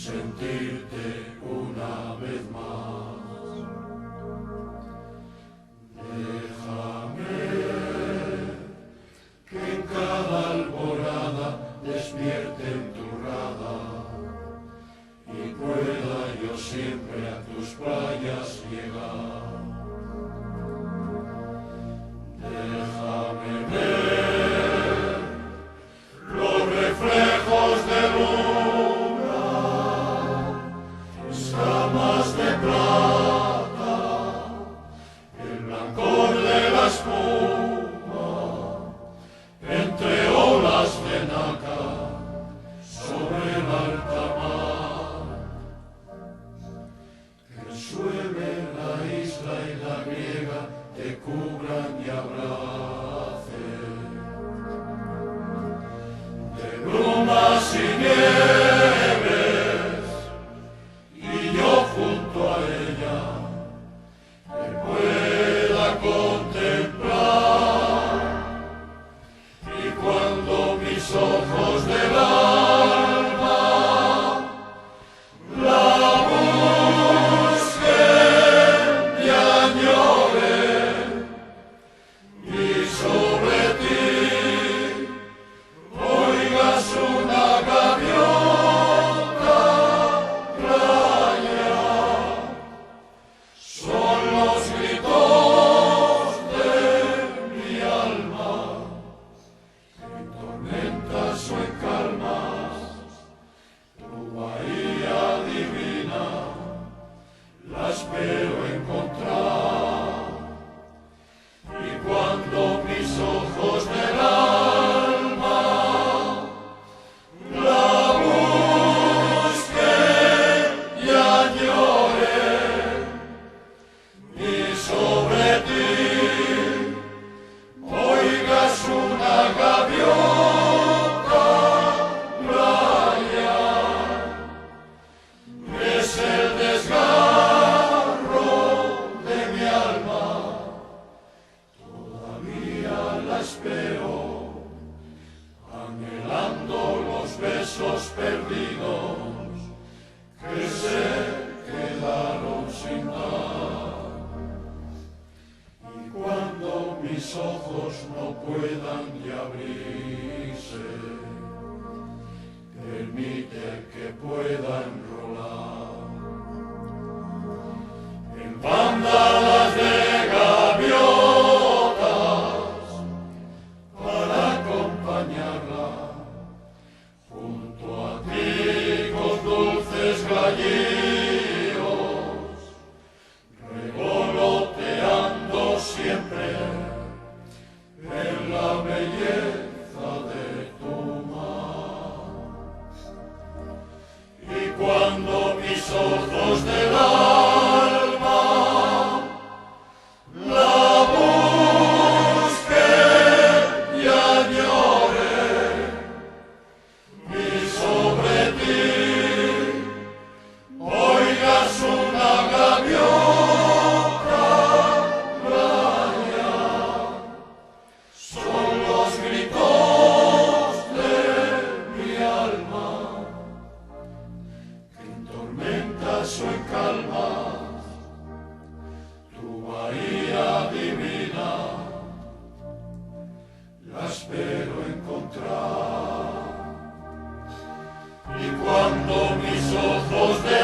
Sentirte una vez más. Déjame que en cada alborada despierte en tu radar y pueda yo siempre a tus playas llegar. Déjame ver los reflejos de luna, escamas de plata, el blancor de la espuma, entre olas de nácar, sobre el alta mar. Que el sueve la isla y la griega te cubran y abracen, de brumas y nieves, y yo junto a ella te pueda contemplar, y cuando mis ojos del alma la busquen y añoren, y sobre ti oigas una gaviota raya, son los gritos de mi alma, en tormentas o en calmas, tu bahía divina la espero encontrar. Y cuando mis ojos del alma la busquen y añoren, y sobre ti oigas una gaviota raya, es el desgarro de mi alma. Todavía la espero, anhelando los besos perdidos que se quedaron sin dar. Y cuando mis ojos no puedan ya abrirse, permite que puedan rolar en bandadas de gaviotas para acompañarla junto a ti con dulces gallidos, revoloteando siempre en la belleza de tu mar. Y cuando mis ojos del alma la busquen y añoren, y sobre ti oigas una gaviota raya, son los gritos de mi alma, que en tormentas o en calmas, tu bahía divina la espero encontrar. Y cuando mis ojos de